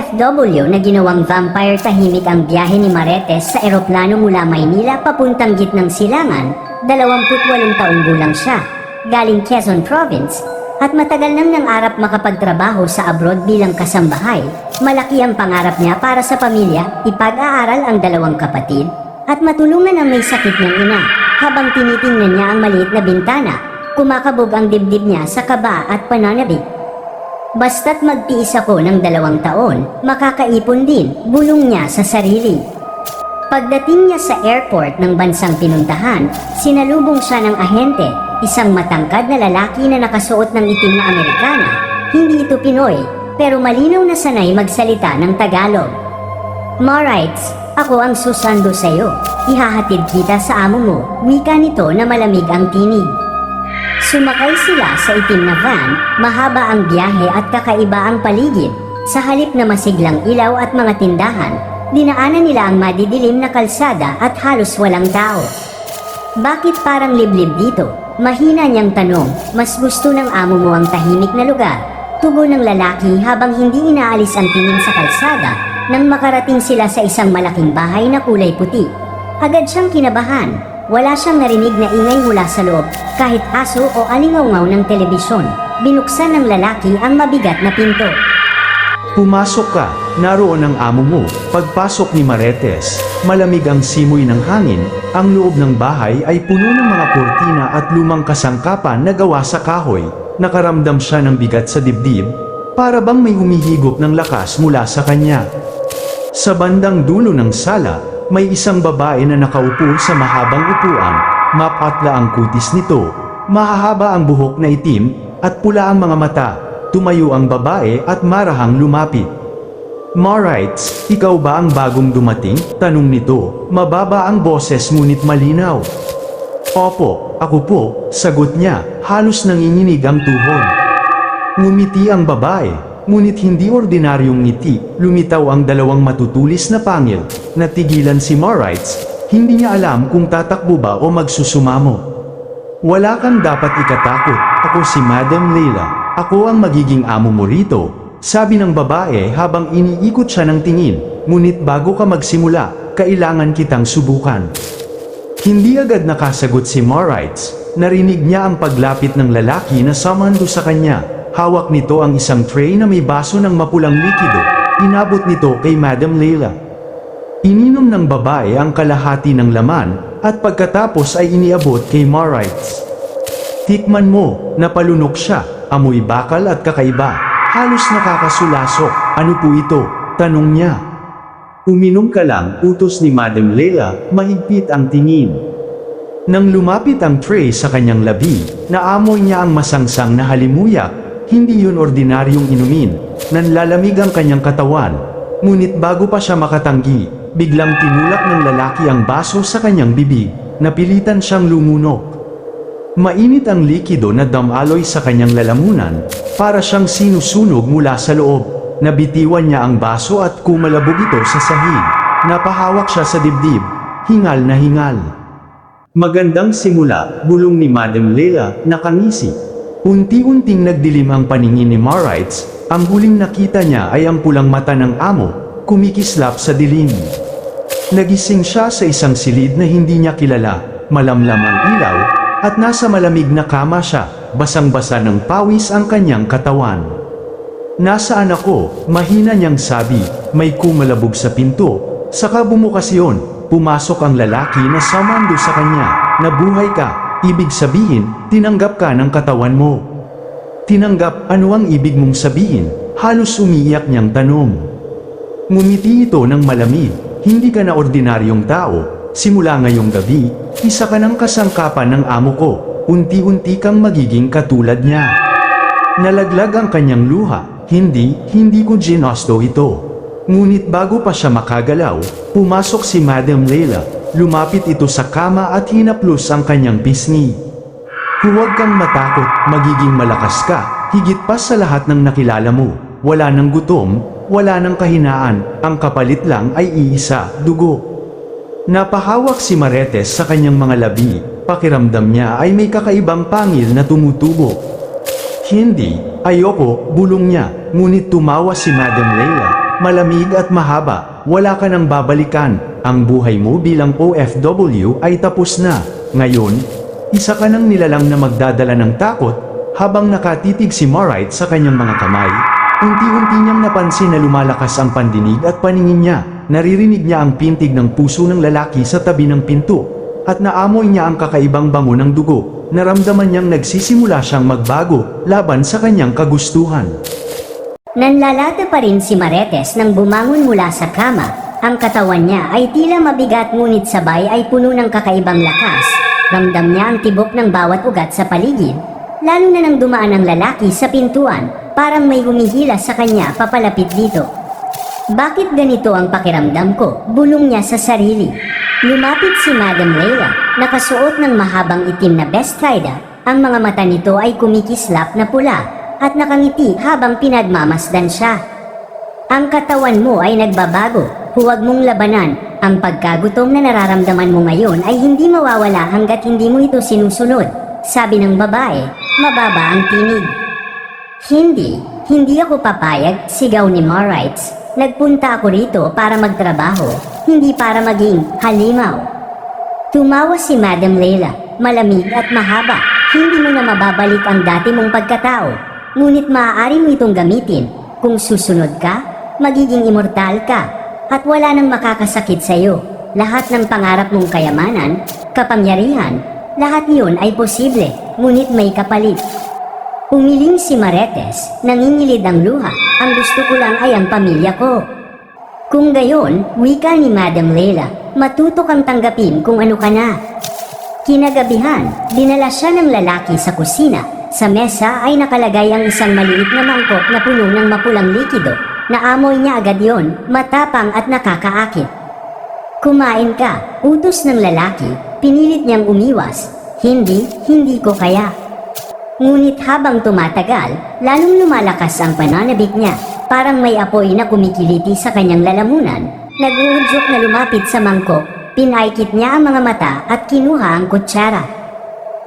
OFW na ginawang vampire. Tahimik ang biyahe ni Marites sa eroplano mula Maynila papuntang gitnang silangan. 28 taong gulang siya, galing Quezon Province, at matagal nang nangarap makapagtrabaho sa abroad bilang kasambahay. Malaki ang pangarap niya para sa pamilya, ipag-aaral ang dalawang kapatid, at matulungan ang may sakit niyang ina. Habang tinitingnan niya ang maliit na bintana, kumakabog ang dibdib niya sa kaba at pananabik. Basta't magtiis ako ng 2 taon, makakaipon din, bulong niya sa sarili. Pagdating niya sa airport ng bansang pinuntahan, sinalubong siya ng ahente, isang matangkad na lalaki na nakasuot ng itim na Amerikana. Hindi ito Pinoy, pero malinaw na sanay magsalita ng Tagalog. "Marites, ako ang susando sa'yo. Ihahatid kita sa amo mo," wika nito na malamig ang tinig. Sumakay sila sa itim na van, mahaba ang biyahe at kakaiba ang paligid. Sa halip na masiglang ilaw at mga tindahan, dinaanan nila ang madidilim na kalsada at halos walang tao. "Bakit parang liblib dito?" Mahina niyang tanong. "Mas gusto ng amo mo ang tahimik na lugar," tugon ng lalaki habang hindi inaalis ang tingin sa kalsada. Nang makarating sila sa isang malaking bahay na kulay puti, agad siyang kinabahan. Wala siyang narinig na ingay mula sa loob, kahit aso o alingawngaw ng telebisyon. Binuksan ng lalaki ang mabigat na pinto. "Pumasok ka, naroon ang amo mo." Pagpasok ni Marites, malamig ang simoy ng hangin. Ang loob ng bahay ay puno ng mga kurtina at lumang kasangkapan na gawa sa kahoy. Nakaramdam siya ng bigat sa dibdib, para bang may humihigop ng lakas mula sa kanya. Sa bandang dulo ng sala, may isang babae na nakaupo sa mahabang upuan. Mapatla ang kutis nito, mahahaba ang buhok na itim, at pula ang mga mata. Tumayo ang babae at marahang lumapit. "Marites, ikaw ba ang bagong dumating?" tanong nito. Mababa ang boses ngunit malinaw. "Opo, ako po," sagot niya, halos nanginginig ang tuhod. Ngumiti ang babae, ngunit hindi ordinaryong ngiti. Lumitaw ang 2 matutulis na pangil. Natigilan si Marites, hindi niya alam kung tatakbo ba o magsusumamo. "Wala kang dapat ikatakot, ako si Madam Leila. Ako ang magiging amo mo rito," sabi ng babae habang iniikot siya ng tingin. "Ngunit bago ka magsimula, kailangan kitang subukan." Hindi agad nakasagot si Marites. Narinig niya ang paglapit ng lalaki na sumando sa kanya. Hawak nito ang isang tray na may baso ng mapulang likido. Inabot nito kay Madam Leila. Ininom ng babae ang kalahati ng laman, at pagkatapos ay iniabot kay Marites. "Tikman mo," napalunok siya. Amoy bakal at kakaiba. Halos nakakasulasok. "Ano po ito?" tanong niya. "Uminom ka lang," utos ni Madam Leila, mahigpit ang tingin. Nang lumapit ang tray sa kanyang labi, naamoy niya ang masangsang na halimuyak. Hindi yun ordinaryong inumin. Nanlalamig ang kanyang katawan. Ngunit bago pa siya makatanggi, biglang tinulak ng lalaki ang baso sa kanyang bibig. Napilitan siyang lumunok. Mainit ang likido na damaloy sa kanyang lalamunan, para siyang sinusunog mula sa loob. Nabitiwan niya ang baso at kumalabog ito sa sahig. Napahawak siya sa dibdib, hingal na hingal. "Magandang simula," bulong ni Madam Leila, nakangisi. Unti-unting nagdilim ang paningin ni Marites. Ang huling nakita niya ay ang pulang mata ng amo, kumikislap sa dilim. Nagising siya sa isang silid na hindi niya kilala. Malamlam ang ilaw, at nasa malamig na kama siya. Basang-basa ng pawis ang kanyang katawan. "Nasaan ako?" mahina niyang sabi. May kumalabog sa pinto. Saka bumukas yun. Pumasok ang lalaki na sumando sa kanya. "Nabuhay ka. Ibig sabihin, tinanggap ka ng katawan mo." "Tinanggap? Ano ang ibig mong sabihin?" halos umiiyak niyang tanong. Ngumiti ito ng malamig. "Hindi ka na ordinaryong tao. Simula ngayong gabi, isa ka ng kasangkapan ng amo ko. Unti-unti kang magiging katulad niya." Nalaglag ang kanyang luha. Hindi ko ginusto ito." Ngunit bago pa siya makagalaw, pumasok si Madam Leila. Lumapit ito sa kama at hinaplos ang kanyang pisngi. "Huwag kang matakot, magiging malakas ka, higit pa sa lahat ng nakilala mo. Wala nang gutom, wala nang kahinaan, ang kapalit lang ay iisa, dugo." Napahawak si Marites sa kanyang mga labi. Pakiramdam niya ay may kakaibang pangil na tumutubo. "Hindi, ayoko," bulong niya. Ngunit tumawa si Madam Leila. malamig at mahaba, wala ka nang babalikan, ang buhay mo bilang OFW ay tapos na. Ngayon, isa ka ng nilalang na magdadala ng takot. Habang nakatitig si Marite sa kanyang mga kamay, unti-unti niyang napansin na lumalakas ang pandinig at paningin niya. Naririnig niya ang pintig ng puso ng lalaki sa tabi ng pinto, at naamoy niya ang kakaibang bango ng dugo. Naramdaman niyang nagsisimula siyang magbago laban sa kanyang kagustuhan. Nanlalata pa rin si Maretes nang bumangon mula sa kama. Ang katawan niya ay tila mabigat ngunit sabay ay puno ng kakaibang lakas. Ramdam niya ang tibok ng bawat ugat sa paligid. Lalo na nang dumaan ang lalaki sa pintuan, parang may humihila sa kanya papalapit dito. Bakit ganito ang pakiramdam ko? Bulong niya sa sarili. Lumapit si Madam Leila, nakasuot ng mahabang itim na bestida. Ang mga mata nito ay kumikislap na pula at nakangiti habang pinagmamasdan siya. Ang katawan mo ay nagbabago, huwag mong labanan. Ang pagkagutom na nararamdaman mo ngayon ay hindi mawawala hanggat hindi mo ito sinusunod. Sabi ng babae, mababa ang tinig. Hindi ako papayag, sigaw ni Marites. Nagpunta ako rito para magtrabaho, hindi para maging halimaw. Tumawa si Madam Leila, malamig at mahaba. Hindi mo na mababalik ang dati mong pagkatao, ngunit maaari mo itong gamitin. Kung susunod ka, magiging immortal ka, at wala nang makakasakit sa iyo. Lahat ng pangarap mong kayamanan, kapangyarihan, lahat iyon ay posible, ngunit may kapalit. Umiling si Maretes, nangingilid ang luha. Ang gusto ko lang ay ang pamilya ko. Kung gayon, wika ni Madam Leila, matuto kang tanggapin kung ano ka na. Kinagabihan, dinala siya ng lalaki sa kusina. Sa mesa ay nakalagay ang isang maliit na mangkok na puno ng mapulang likido. Naamoy niya agad yon, matapang at nakakaakit. Kumain ka, utos ng lalaki. Pinilit niyang umiwas. Hindi ko kaya. Ngunit habang tumatagal, lalong lumalakas ang pananabik niya. Parang may apoy na kumikiliti sa kanyang lalamunan. Nag-uudyok na lumapit sa mangkok, pinaikit niya ang mga mata at kinuha ang kutsara.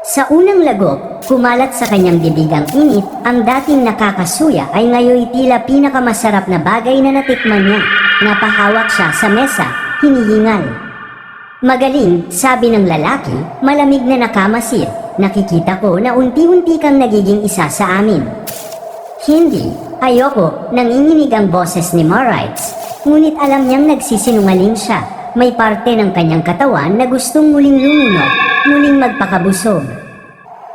Sa unang lagok, kumalat sa kanyang bibig ang init. Ang dating nakakasuya ay ngayon tila pinakamasarap na bagay na natikman niya. Napahawak siya sa mesa, hinihingal. Magaling, sabi ng lalaki, malamig na nakamasid. Nakikita ko na unti-unti kang nagiging isa sa amin. Hindi, ayoko, nanginginig ang boses ni Marites. Ngunit alam niyang nagsisinungaling siya. May parte ng kanyang katawan na gustong muling lumunod, muling magpakabusog.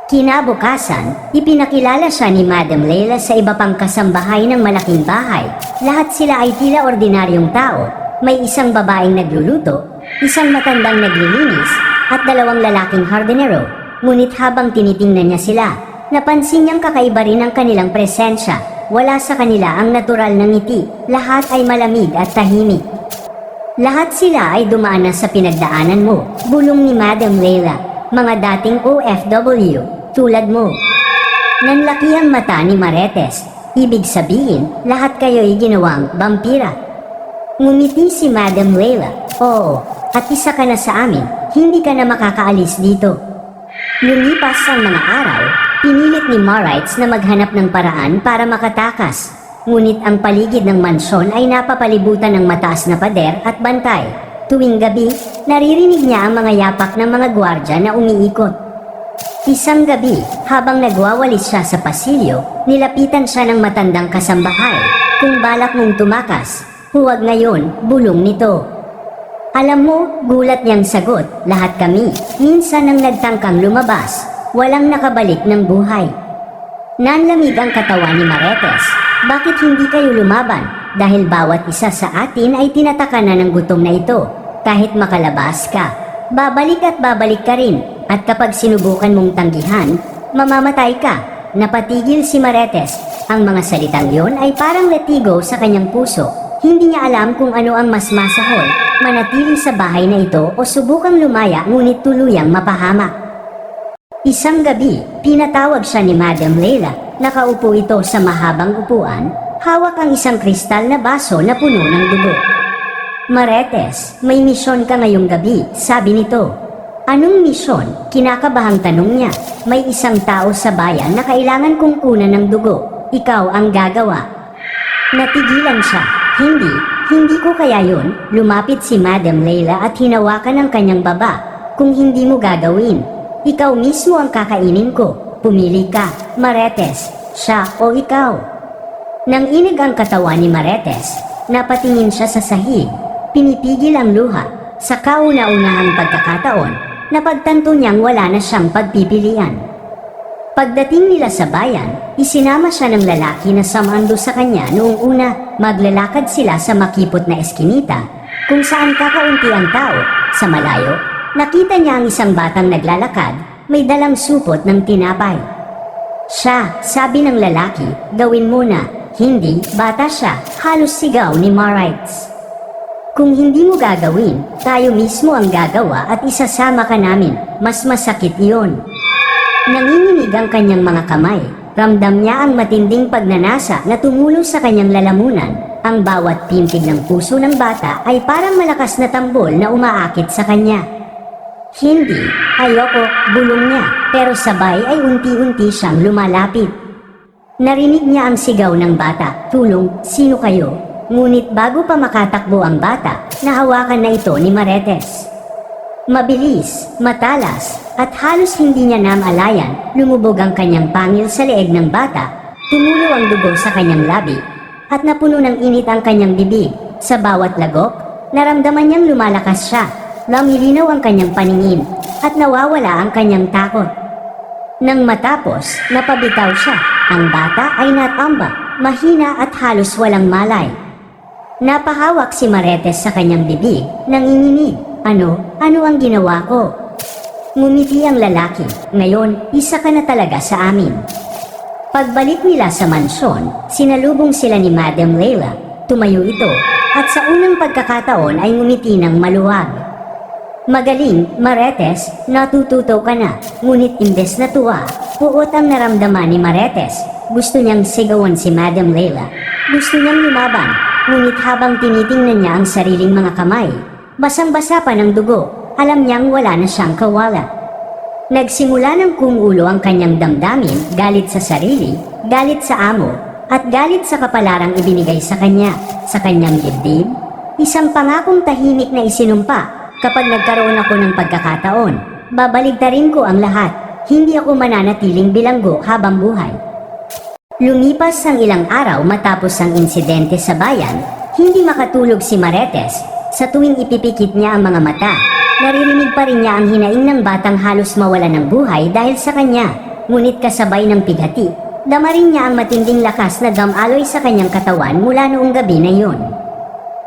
Kinabukasan, ipinakilala siya ni Madam Leila sa iba pang kasambahay ng malaking bahay. Lahat sila ay tila ordinaryong tao. May isang babaeng nagluluto, isang matandang naglilinis, at dalawang lalaking hardinero. Ngunit habang tinitingnan niya sila, napansin niyang kakaiba rin ang kanilang presensya. Wala sa kanila ang natural na ngiti. Lahat ay malamig at tahimik. Lahat sila ay dumaan na sa pinagdaanan mo, bulong ni Madam Leila. Mga dating OFW, tulad mo. Nanlaki ang mata ni Maretes. Ibig sabihin, lahat kayo'y ginawang vampira. Ngumiti si Madam Leila. Oo, at isa ka na sa amin, hindi ka na makakaalis dito. Lumipas ang mga araw, pinilit ni Marites na maghanap ng paraan para makatakas. Ngunit ang paligid ng mansyon ay napapalibutan ng mataas na pader at bantay. Tuwing gabi, naririnig niya ang mga yapak ng mga gwardya na umiikot. Isang gabi, habang nagwawalis siya sa pasilyo, nilapitan siya ng matandang kasambahay. Kung balak mong tumakas, huwag ngayon, bulong nito. Alam mo, gulat niyang sagot, lahat kami, minsan ang nagtangkang lumabas, walang nakabalik ng buhay. Nanlamig ang katawan ni Maretes. Bakit hindi kayo lumaban? Dahil bawat isa sa atin ay tinataka na ng gutom na ito. Kahit makalabas ka, babalik at babalik ka rin. At kapag sinubukan mong tanggihan, mamamatay ka. Napatigil si Maretes. Ang mga salitang yon ay parang latigo sa kanyang puso. Hindi niya alam kung ano ang mas masahol, manatili sa bahay na ito o subukang lumaya ngunit tuluyang mapahamak. Isang gabi, pinatawag siya ni Madam Leila. Nakaupo ito sa mahabang upuan, hawak ang isang kristal na baso na puno ng dugo. Maretes, may misyon ka ngayong gabi, sabi nito. Anong misyon? Kinakabahang tanong niya. May isang tao sa bayan na kailangan kong kunan ng dugo. Ikaw ang gagawa. Natigilan siya. Hindi ko kaya yun. Lumapit si Madam Leila at hinawakan ang kanyang baba. Kung hindi mo gagawin, ikaw mismo ang kakainin ko. Pumili ka, Marites, siya o ikaw. Nang inig ang katawan ni Marites, napatingin siya sa sahig, pinipigil ang luha. Sa kauna-unahang pagkakataon, napagtanto niyang wala na siyang pagpipilian. Pagdating nila sa bayan, isinama siya ng lalaki na sumando sa kanya noong una. Maglalakad sila sa makipot na eskinita, kung saan kakaunti ang tao. Sa malayo, nakita niya ang isang batang naglalakad, may dalang supot ng tinapay. Siya, sabi ng lalaki, gawin mo na. Hindi, bata siya, halos sigaw ni Marites. Kung hindi mo gagawin, tayo mismo ang gagawa at isasama ka namin, mas masakit iyon. Nanginginig ang kanyang mga kamay, ramdam niya ang matinding pagnanasa na tumulo sa kanyang lalamunan. Ang bawat pintig ng puso ng bata ay parang malakas na tambol na umaakit sa kanya. Hindi, ayoko, bulong niya, pero sabay ay unti-unti siyang lumalapit. Narinig niya ang sigaw ng bata, tulong, sino kayo? Ngunit bago pa makatakbo ang bata, nahawakan na ito ni Marites. Mabilis, matalas, at halos hindi niya namalayan, lumubog ang kanyang pangil sa leeg ng bata, tumulo ang dugo sa kanyang labi, at napuno ng init ang kanyang bibig. Sa bawat lagok, naramdaman niyang lumalakas siya, lumilinaw ang kanyang paningin, at nawawala ang kanyang takot. Nang matapos, napabitaw siya. Ang bata ay natambak, mahina at halos walang malay. Napahawak si Marites sa kanyang bibig, nanginginig. Ano ang ginawa ko? Ngumiti ang lalaki, ngayon, isa ka na talaga sa amin. Pagbalik nila sa mansyon, sinalubong sila ni Madam Leila, tumayo ito, at sa unang pagkakataon ay ngumiti ng maluwag. Magaling, Marites, natututo ka na, ngunit imbes na tuwa, puot ang naramdaman ni Marites. Gusto niyang sigawan si Madam Leila, gusto niyang lumaban, ngunit habang tinitingnan niya ang sariling mga kamay, basang-basa pa ng dugo, alam niyang wala na siyang kawala. Nagsimula ng kumulo ang kanyang damdamin, galit sa sarili, galit sa amo, at galit sa kapalarang ibinigay sa kanyang dibdib. Isang pangakong tahimik na isinumpa, kapag nagkaroon ako ng pagkakataon, babaligtarin ko ang lahat, hindi ako mananatiling bilanggo habang buhay. Lumipas ang ilang araw matapos ang insidente sa bayan, hindi makatulog si Marites. Sa tuwing ipipikit niya ang mga mata, naririnig pa rin niya ang hinaing ng batang halos mawala ng buhay dahil sa kanya, ngunit kasabay ng pighati, dama rin niya ang matinding lakas na damaloy sa kanyang katawan mula noong gabi na iyon.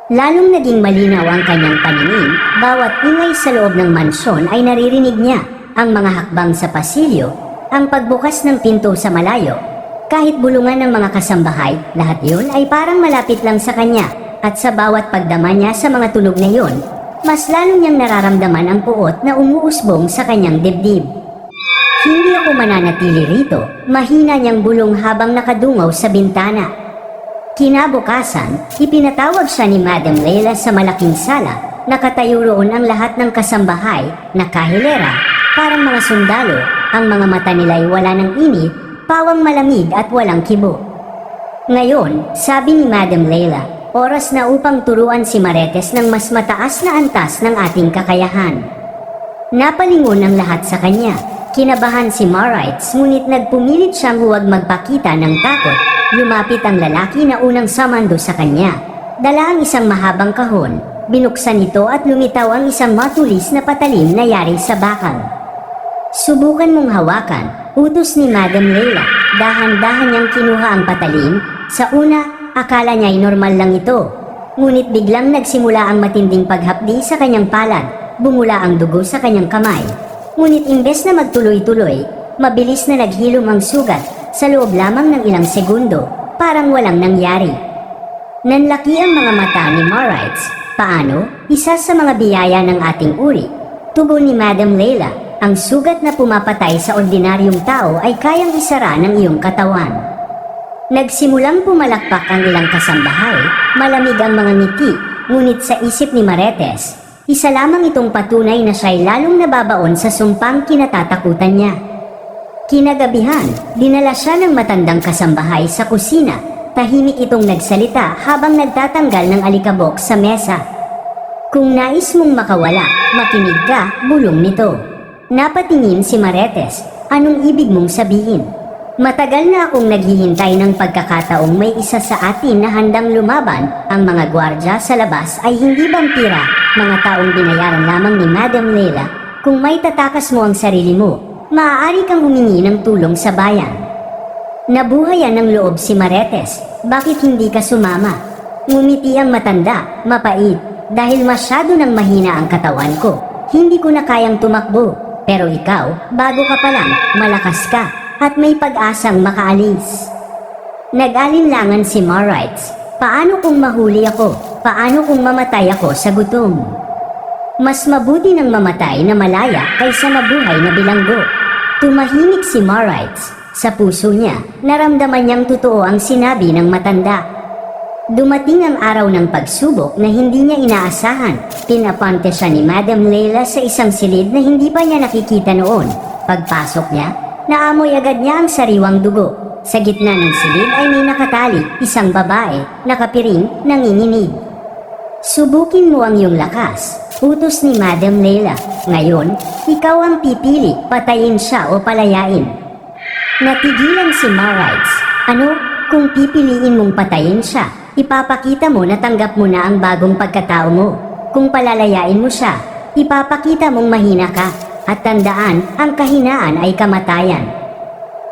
Lalong naging malinaw ang kanyang paningin, bawat ingay sa loob ng mansyon ay naririnig niya, ang mga hakbang sa pasilyo, ang pagbukas ng pinto sa malayo, kahit bulungan ng mga kasambahay, lahat yun ay parang malapit lang sa kanya. At sa bawat pagdama niya sa mga tunog na iyon, mas lalo niyang nararamdaman ang puot na umuusbong sa kanyang dibdib. Hindi ako mananatili rito, mahina niyang bulong habang nakadungaw sa bintana. Kinabukasan, ipinatawag siya ni Madam Leila sa malaking sala, nakatayo roon ang lahat ng kasambahay, nakahilera, parang mga sundalo, ang mga mata nila'y wala ng init, pawang malamig at walang kibo. Ngayon, sabi ni Madam Leila, oras na upang turuan si Marites ng mas mataas na antas ng ating kakayahan. Napalingon ang lahat sa kanya. Kinabahan si Marites ngunit nagpumilit siyang huwag magpakita ng takot. Lumapit ang lalaki na unang sumando sa kanya. Dala ang isang mahabang kahon. Binuksan ito at lumitaw ang isang matulis na patalim na yari sa bakal. Subukan mong hawakan, utos ni Madam Leila. Dahan-dahan niyang kinuha ang patalim. Sa una, akala niya ay normal lang ito. Ngunit biglang nagsimula ang matinding paghapdi sa kanyang palad, bumula ang dugo sa kanyang kamay. Ngunit imbes na magtuloy-tuloy, mabilis na naghilom ang sugat sa loob lamang ng ilang segundo, parang walang nangyari. Nanlaki ang mga mata ni Marites. Paano? Isa sa mga biyaya ng ating uri. Tugon ni Madam Leila, ang sugat na pumapatay sa ordinaryong tao ay kayang isara ng iyong katawan. Nagsimulang pumalakpak ang ilang kasambahay, malamig ang mga ngiti, ngunit sa isip ni Marites, isa lamang itong patunay na siya'y lalong nababaon sa sumpang kinatatakutan niya. Kinagabihan, dinala siya ng matandang kasambahay sa kusina, Tahimik itong nagsalita habang nagtatanggal ng alikabok sa mesa. Kung nais mong makawala, makinig ka, bulong nito. Napatingin si Marites. Anong ibig mong sabihin? Matagal na akong naghihintay ng pagkakataong may isa sa atin na handang lumaban. Ang mga gwardya sa labas ay hindi vampira, mga taong binayaran lamang ni Madam Leila. Kung may tatakas mo ang sarili mo, maaari kang humingi ng tulong sa bayan. Nabuhayan ng loob si Marites. Bakit hindi ka sumama? Ngumiti ang matanda, mapait. Dahil masyado nang mahina ang katawan ko, hindi ko na kayang tumakbo. Pero ikaw, bago ka pa lang, malakas ka, at may pag-asang makaalis. Nag-alinlangan si Marites. Paano kung mahuli ako? Paano kung mamatay ako sa gutom? Mas mabuti nang mamatay na malaya kaysa mabuhay na bilanggo. Tumahimik si Marites. Sa puso niya, naramdaman niyang totoo ang sinabi ng matanda. Dumating ang araw ng pagsubok na hindi niya inaasahan. Pinapante siya ni Madam Leila sa isang silid na hindi pa niya nakikita noon. Pagpasok niya, naamoy agad niya ang sariwang dugo. Sa gitna ng silid ay may nakatali, isang babae, nakapiring, nanginginig. Subukin mo ang iyong lakas, utos ni Madam Leila. Ngayon, ikaw ang pipili, patayin siya o palayain. Natigilan si Marites. Ano, kung pipiliin mong patayin siya, ipapakita mo na tanggap mo na ang bagong pagkatao mo. Kung palalayain mo siya, ipapakita mong mahina ka, at tandaan, ang kahinaan ay kamatayan.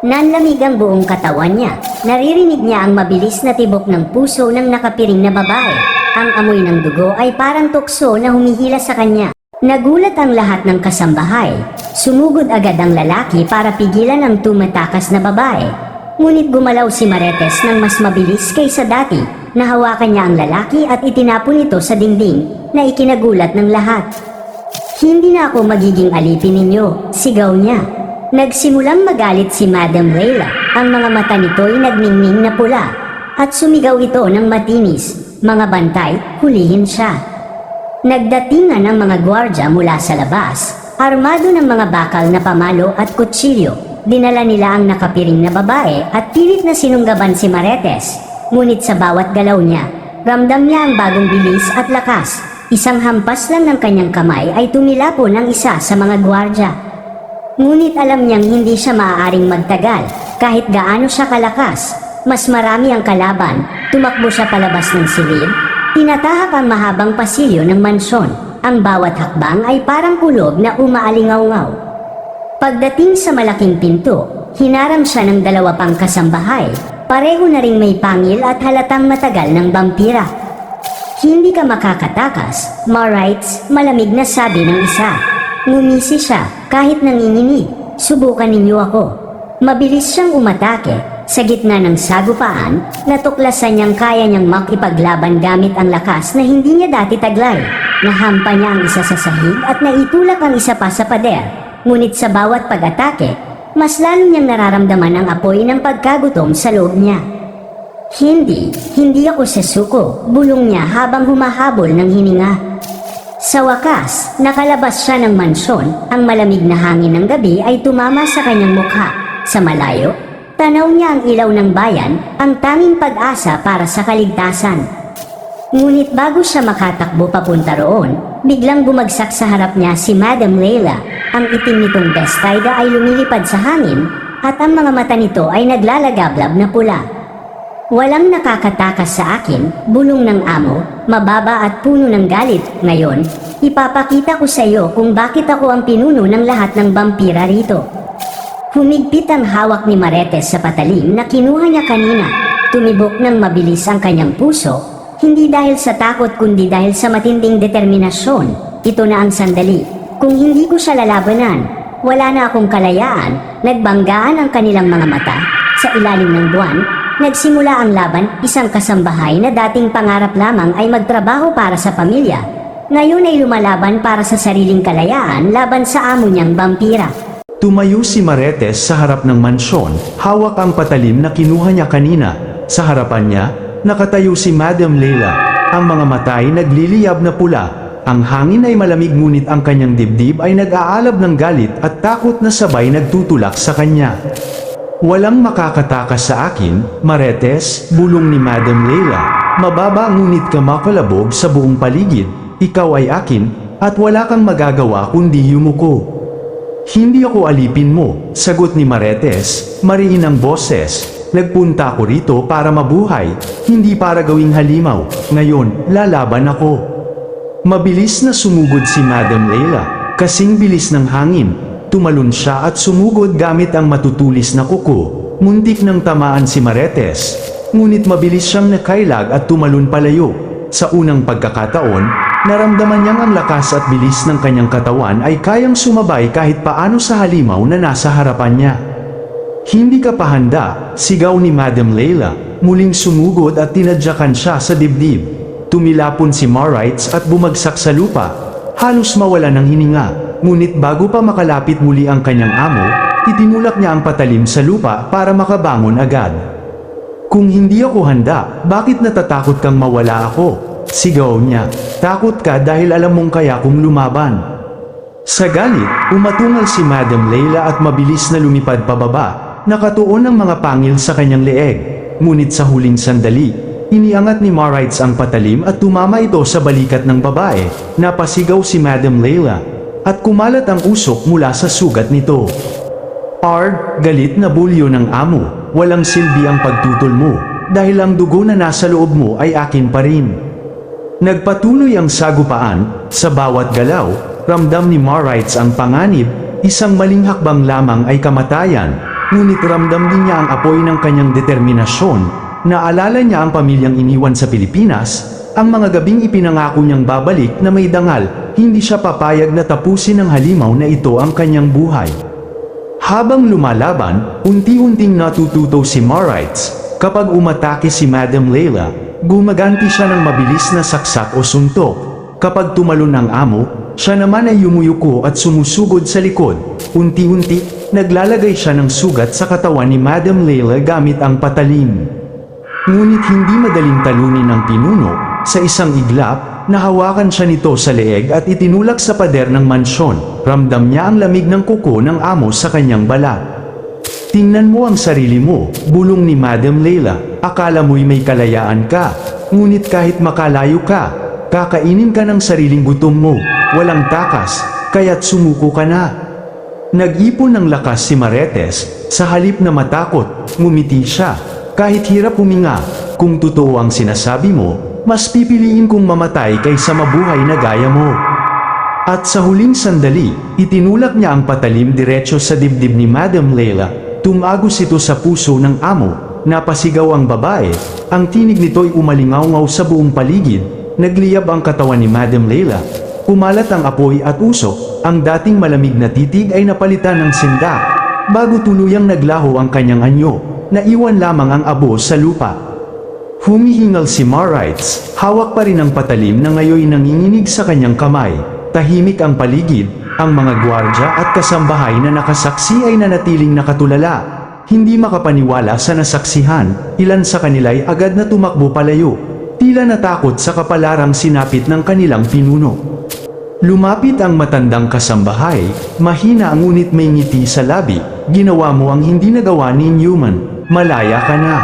Nanlamig ang buong katawan niya. Naririnig niya ang mabilis na tibok ng puso ng nakapiring na babae. Ang amoy ng dugo ay parang tukso na humihila sa kanya. Nagulat ang lahat ng kasambahay. Sumugod agad ang lalaki para pigilan ang tumatakas na babae. Ngunit gumalaw si Marites ng mas mabilis kaysa dati. Nahawakan niya ang lalaki at itinapon ito sa dingding na ikinagulat ng lahat. Hindi na ako magiging alipin ninyo, sigaw niya. Nagsimulang magalit si Madam Leila. Ang mga mata nito'y nagningning na pula. At sumigaw ito ng matinis. Mga bantay, hulihin siya. Nagdatingan ang mga gwardya mula sa labas, armado ng mga bakal na pamalo at kutsilyo. Dinala nila ang nakapiring na babae at pilit na sinunggaban si Marites. Ngunit sa bawat galaw niya, ramdam niya ang bagong bilis at lakas. Isang hampas lang ng kanyang kamay ay tumilapon ang isa sa mga gwardya. Ngunit alam niyang hindi siya maaaring magtagal. Kahit gaano siya kalakas, mas marami ang kalaban. Tumakbo siya palabas ng silid. Tinatahak ang mahabang pasilyo ng mansyon. Ang bawat hakbang ay parang kulog na umaalingaw-ngaw. Pagdating sa malaking pinto, hinarang siya ng dalawa pang kasambahay. Pareho na ring may pangil at halatang matagal ng vampira. Hindi ka makakatakas, Marites, malamig na sabi ng isa. Ngumisi siya, kahit nanginginig. Subukan ninyo ako. Mabilis siyang umatake. Sa gitna ng sagupaan, natuklasan niyang kaya niyang makipaglaban gamit ang lakas na hindi niya dati taglay. Nahampa niya ang isa sa sahig at naitulak ang isa pa sa pader. Ngunit sa bawat pag-atake, mas lalo niyang nararamdaman ang apoy ng pagkagutom sa loob niya. Hindi ako sasuko, bulong niya habang humahabol ng hininga. Sa wakas, nakalabas siya ng mansyon. Ang malamig na hangin ng gabi ay tumama sa kanyang mukha. Sa malayo, tanaw niya ang ilaw ng bayan, ang tanging pag-asa para sa kaligtasan. Ngunit bago siya makatakbo papunta roon, biglang bumagsak sa harap niya si Madam Leila. Ang itim nitong bestida ay lumilipad sa hangin, at ang mga mata nito ay naglalagablab na pula. Walang nakakatakas sa akin, bulong ng amo, mababa at puno ng galit. Ngayon, ipapakita ko sa iyo kung bakit ako ang pinuno ng lahat ng vampira rito. Humigpit ang hawak ni Marites sa patalim na kinuha niya kanina. Tumibok ng mabilis ang kanyang puso, hindi dahil sa takot kundi dahil sa matinding determinasyon. Ito na ang sandali. Kung hindi ko siya lalabanan, wala na akong kalayaan. Nagbanggaan ang kanilang mga mata. Sa ilalim ng buwan, nagsimula ang laban. Isang kasambahay na dating pangarap lamang ay magtrabaho para sa pamilya. Ngayon ay lumalaban para sa sariling kalayaan laban sa amo niyang vampira. Tumayo si Marites sa harap ng mansyon, hawak ang patalim na kinuha niya kanina. Sa harapan niya, nakatayo si Madam Leila. Ang mga mata ay nagliliyab na pula. Ang hangin ay malamig ngunit ang kanyang dibdib ay nag-aalab ng galit at takot na sabay nagtutulak sa kanya. Walang makakatakas sa akin, Marites, bulong ni Madam Leila. Mababa ngunit kamakalabog sa buong paligid, ikaw ay akin, at wala kang magagawa kundi yumuko. Hindi ako alipin mo, sagot ni Marites, mariin ang boses. Nagpunta ako rito para mabuhay, hindi para gawing halimaw. Ngayon, lalaban ako. Mabilis na sumugod si Madam Leila, kasing bilis ng hangin. Tumalon siya at sumugod gamit ang matutulis na kuko. Muntik nang tamaan si Marites, ngunit mabilis siyang nakailag at tumalon palayo. Sa unang pagkakataon, naramdaman niyang ang lakas at bilis ng kanyang katawan ay kayang sumabay kahit paano sa halimaw na nasa harapan niya. Hindi ka pa handa, sigaw ni Madam Leila, muling sumugod at tinadyakan siya sa dibdib. Tumilapon si Marites at bumagsak sa lupa, halos mawala ng hininga. Ngunit bago pa makalapit muli ang kanyang amo, itinulak niya ang patalim sa lupa para makabangon agad. Kung hindi ako handa, bakit natatakot kang mawala ako? Sigaw niya, takot ka dahil alam mong kaya kong lumaban. Sa galit, umatungal si Madam Leila at mabilis na lumipad pababa, nakatuon ang mga pangil sa kanyang leeg. Ngunit sa huling sandali, iniangat ni Marites ang patalim at tumama ito sa balikat ng babae. Napasigaw si Madam Leila, at kumalat ang usok mula sa sugat nito. Galit na bulyo ng amo, walang silbi ang pagtutol mo, dahil ang dugo na nasa loob mo ay akin pa rin. Nagpatuloy ang sagupaan, sa bawat galaw, ramdam ni Marites ang panganib, isang maling hakbang lamang ay kamatayan, ngunit ramdam din niya ang apoy ng kanyang determinasyon. Naalala niya ang pamilyang iniwan sa Pilipinas, ang mga gabing ipinangako niyang babalik na may dangal, hindi siya papayag na tapusin ng halimaw na ito ang kanyang buhay. Habang lumalaban, unti-unting natututo si Marites. Kapag umatake si Madam Leila, gumaganti siya ng mabilis na saksak o suntok. Kapag tumalon ang amo, siya naman ay yumuyuko at sumusugod sa likod. Unti-unti, naglalagay siya ng sugat sa katawan ni Madam Leila gamit ang patalim. Ngunit hindi madaling talunin ang pinuno. Sa isang iglap, nahawakan siya nito sa leeg at itinulak sa pader ng mansyon. Ramdam niya ang lamig ng kuko ng amo sa kanyang balat. Tingnan mo ang sarili mo, bulong ni Madam Leila. Akala mo'y may kalayaan ka. Ngunit kahit makalayo ka, kakainin ka ng sariling gutom mo. Walang takas, kaya't sumuko ka na. Nag-ipon ng lakas si Marites. Sa halip na matakot, ngumiti siya. Kahit hirap huminga, kung totoo ang sinasabi mo, mas pipiliin kong mamatay kaysa mabuhay na gaya mo. At sa huling sandali, itinulak niya ang patalim diretso sa dibdib ni Madam Leila. Tumagos ito sa puso ng amo. Napasigaw ang babae. Ang tinig nito'y umalingaw-ngaw sa buong paligid. Nagliyab ang katawan ni Madam Leila. Kumalat ang apoy at usok. Ang dating malamig na titig ay napalitan ng sinda. Bago tuluyang naglaho ang kanyang anyo, naiwan lamang ang abo sa lupa. Humihingal si Marites, hawak pa rin ang patalim na ngayoy nanginginig sa kanyang kamay. Tahimik ang paligid, ang mga gwardya at kasambahay na nakasaksi ay nanatiling nakatulala. Hindi makapaniwala sa nasaksihan, ilan sa kanila'y agad na tumakbo palayo. Tila natakot sa kapalarang sinapit ng kanilang pinuno. Lumapit ang matandang kasambahay, mahina ang ngunit may ngiti sa labi. Ginawa mo ang hindi nagawa ni Newman, malaya ka na.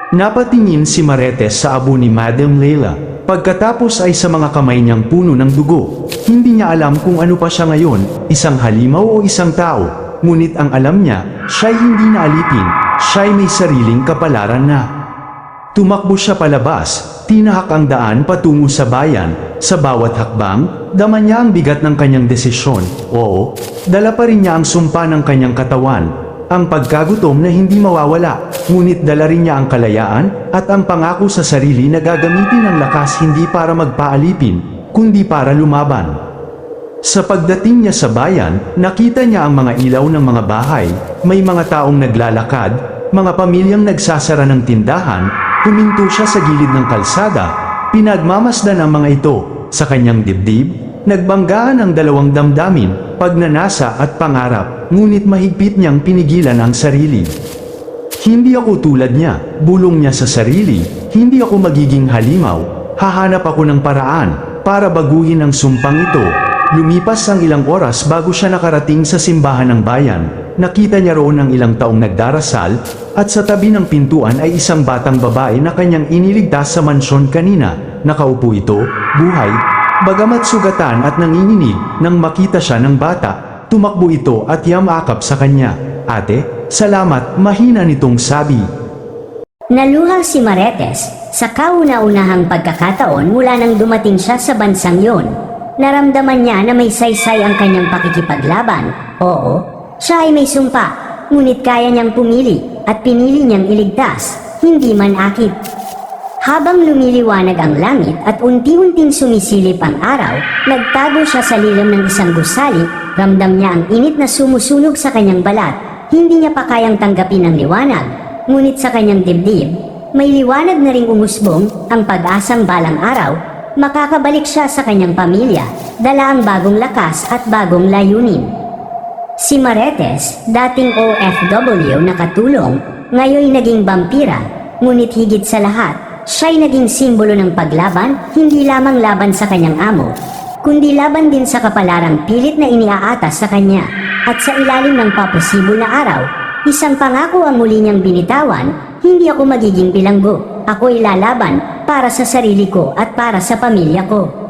Napatingin si Marites sa abo ni Madam Leila. Pagkatapos ay sa mga kamay niyang puno ng dugo. Hindi niya alam kung ano pa siya ngayon, isang halimaw o isang tao. Ngunit ang alam niya, siya'y hindi na alipin, siya'y may sariling kapalaran na. Tumakbo siya palabas, tinahak ang daan patungo sa bayan. Sa bawat hakbang, dama niya ang bigat ng kanyang desisyon. Oo, dala pa rin niya ang sumpa ng kanyang katawan. Ang pagkagutom na hindi mawawala, ngunit dala rin niya ang kalayaan at ang pangako sa sarili na gagamitin ang lakas hindi para magpaalipin, kundi para lumaban. Sa pagdating niya sa bayan, nakita niya ang mga ilaw ng mga bahay, may mga taong naglalakad, mga pamilyang nagsasara ng tindahan. Huminto siya sa gilid ng kalsada, pinagmamasdan ang mga ito, sa kanyang dibdib. Nagbanggaan ang dalawang damdamin, pagnanasa at pangarap, ngunit mahigpit niyang pinigilan ang sarili. Hindi ako tulad niya, bulong niya sa sarili, hindi ako magiging halimaw, hahanap ako ng paraan, para baguhin ang sumpang ito. Lumipas ang ilang oras bago siya nakarating sa simbahan ng bayan. nakita niya roon ang ilang taong nagdarasal, at sa tabi ng pintuan ay isang batang babae na kanyang iniligtas sa mansyon kanina. Nakaupo ito, buhay, bagamat sugatan at nanginginig. Nang makita siya ng bata, tumakbo ito at yamakap sa kanya. Ate, salamat, mahina nitong sabi. Naluha si Marites sa kauna-unahang pagkakataon mula nang dumating siya sa bansang yon. Naramdaman niya na may saysay ang kanyang pakikipaglaban. Oo, siya ay may sumpa, ngunit kaya niyang pumili at pinili niyang iligtas, hindi man akit. Habang lumiliwanag ang langit at unti-unting sumisilip ang araw, nagtago siya sa lilim ng isang gusali. Ramdam niya ang init na sumusunog sa kanyang balat. Hindi niya pa kayang tanggapin ang liwanag, ngunit sa kanyang dibdib, may liwanag na ring umusbong ang pag-asang balang araw. Makakabalik siya sa kanyang pamilya, dala ang bagong lakas at bagong layunin. Si Marites, dating OFW na katulong, ngayon naging vampira, ngunit higit sa lahat, siya'y naging simbolo ng paglaban, hindi lamang laban sa kanyang amo, kundi laban din sa kapalarang pilit na iniaatas sa kanya. At sa ilalim ng paposibol na araw, isang pangako ang muli niyang binitawan, hindi ako magiging bilanggo, ako'y lalaban para sa sarili ko at para sa pamilya ko.